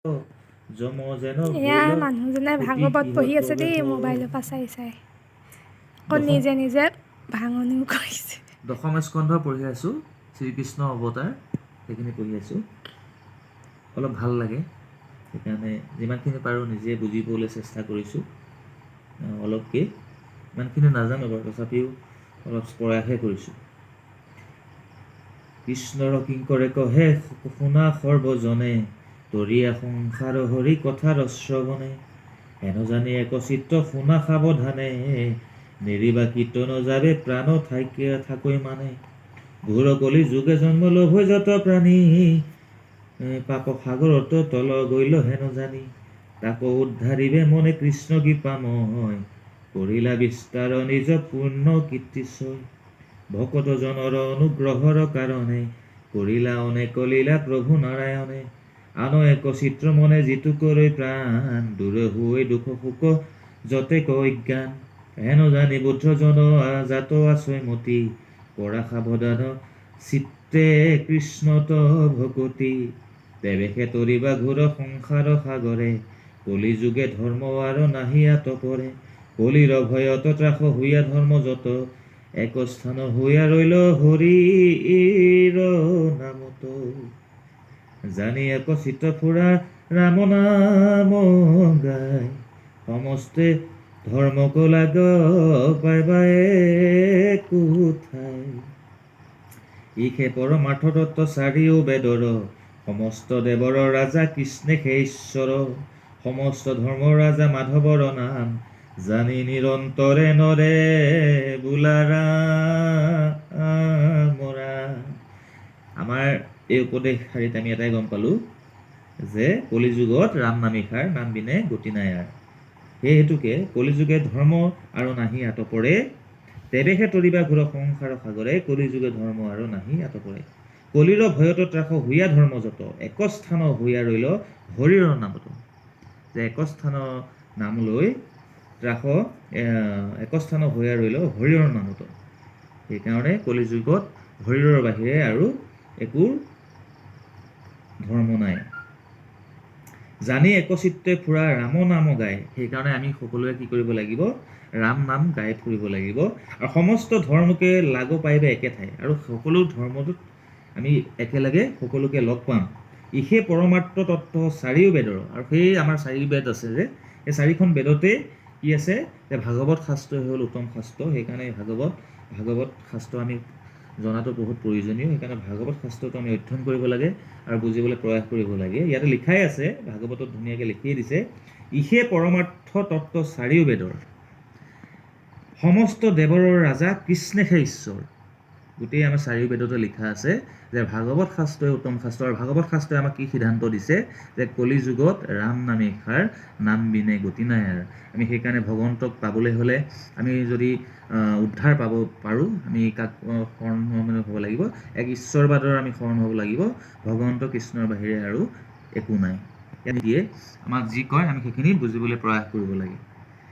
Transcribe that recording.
এয়া মানুহজনে ভাগৱত পঢ়ি আছে দেই মোবাইলৰ পৰা চাই চাই আকৌ নিজে নিজে ভাঙনিও কৰিছে। দশম স্কন্ধ পঢ়ি আছোঁ, শ্ৰীকৃষ্ণ অৱতাৰ সেইখিনি পঢ়ি আছোঁ। অলপ ভাল লাগে, সেইকাৰণে যিমানখিনি পাৰোঁ নিজে বুজিবলৈ চেষ্টা কৰিছোঁ। অলপকৈ ইমানখিনি নাজানো বাৰু, তথাপিও অলপ প্ৰয়াসহে কৰিছোঁ। কৃষ্ণৰ কিংকৰে কহে শুনা সৰ্বজনে, তৰিয়া সংসাৰ হৰি কথাৰ শ্ৰৱণে, হেন জানি এক চিত্ত শুনা সাৱধানে, নেৰিবা কীৰ্তন যাবে প্ৰাণ থাকৈ মানে, ঘোৰ কলি যুগে জন্ম লভ হৈ যত প্ৰাণী, পাপ সাগৰত তল গৈল হেন জানি, তাকো উদ্ধাৰিবে মনে কৃষ্ণ কৃপাময়, কৰিলা বিস্তাৰ নিজ পূৰ্ণ কীৰ্তিশয়, ভকত জনৰ অনুগ্ৰহৰ কাৰণে, কৰিলা অনেক লীলা প্ৰভু নাৰায়ণে, আন এক চিত্ৰ মনে যিটো কৰি প্ৰাণ, দূৰ হৈ দুখ সুখ যতে অজ্ঞান, হেন জানি বুদ্ধ জন জাত আছয় মতি, কৰা সাৱধান চিত্তে কৃষ্ণত ভকতি, তেৱেশে তৰিবা ঘোৰ সংসাৰ সাগৰে, কলি যুগে ধৰ্ম আৰু নাহি আতপৰে, কলিৰ ভয়ত ত্ৰাস হৈয়া ধৰ্ম যত, এক স্থান হৈয়া ৰৈল হৰিৰ নামত, জানি এক চিত্ত ফুৰা ৰাম নাম গায়, সমস্তে ধৰ্মক লাগ পাইবা একোঠাই, ইহে পৰমাৰ্থ তত্ত্ব চাৰিও বেদৰ, সমস্ত দেৱৰ ৰাজা কৃষ্ণে হে ঈশ্বৰ, সমস্ত ধৰ্মৰ ৰাজা মাধৱৰ নাম, জানি নিৰন্তৰে নৰে বোলা ৰাম ৰাম। আমাৰ এই উপদেশ শাৰীত আমি এটাই গম পালোঁ যে কলিযুগত ৰাম নামিষাৰ নাম বিনে গতি নাই আৰ। সেই হেতুকে কলিযুগে ধৰ্ম আৰু নাহি আতপৰে, তেৱেশে তৰিবা ঘোৰ সংসাৰ সাগৰে, কলিযুগে ধৰ্ম আৰু নাহি আতপৰে, কলিৰ ভয়ত ত্ৰাস হৈয়া ধৰ্ম যত, এক স্থান হৈয়া ৰৈল হৰিৰ নামত, যে এক স্থান নাম লৈ ত্ৰাস এক স্থান হৈয়া ৰৈল হৰিৰ নামত, সেইকাৰণে কলিযুগত হৰিৰ বাহিৰে আৰু একো ধৰ্ম নাই, জানি একচিত্তে ফুৰা ৰাম নাম গায়, সেইকাৰণে আমি সকলোৱে কি কৰিব লাগিব, ৰাম নাম গাই ফুৰিব লাগিব, আৰু সমস্ত ধৰ্মকে লাগ পাইবে একেঠাই, আৰু সকলো ধৰ্মটোত আমি একেলগে সকলোকে লগ পাম, ইহে পৰমাৰ্থ তত্ত্ব চাৰিও বেদৰ, আৰু সেই আমাৰ চাৰি বেদ আছে যে, সেই চাৰিখন বেদতে কি আছে, যে ভাগৱত শাস্ত্ৰই হ'ল উত্তম শাস্ত্ৰ, সেইকাৰণে ভাগৱত শাস্ত্ৰ আমি জনাটো বহুত প্ৰয়োজনীয়, সেইকাৰণে ভাগৱত শাস্ত্ৰটো আমি অধ্যয়ন কৰিব লাগে আৰু বুজিবলৈ প্ৰয়াস কৰিব লাগে। ইয়াতে লিখাই আছে, ভাগৱতত ধুনীয়াকৈ লিখিয়ে দিছে, ইহে পৰমাৰ্থ তত্ত্ব চাৰিও বেদৰ, সমস্ত দেৱৰৰ ৰাজা কৃষ্ণেহে ঈশ্বৰ, গোটেই আমাৰ চাৰি বেদতে লিখা আছে যে ভাগৱত শাস্ত্ৰই উত্তম শাস্ত্ৰ, আৰু ভাগৱত শাস্ত্ৰই আমাক কি সিদ্ধান্ত দিছে, যে কলি যুগত ৰাম নামিষাৰ নাম বিনে গতি নাই আৰু। আমি সেইকাৰণে ভগৱন্তক পাবলৈ হ'লে, আমি যদি উদ্ধাৰ পাব পাৰোঁ, আমি কাক শৰণ হ'ব লাগিব, এক ঈশ্বৰবাদৰ আমি শৰণ হ'ব লাগিব, ভগৱন্ত কৃষ্ণৰ বাহিৰে আৰু একো নাই। দিয়ে আমাক যি কয় আমি সেইখিনি বুজিবলৈ প্ৰয়াস কৰিব লাগে।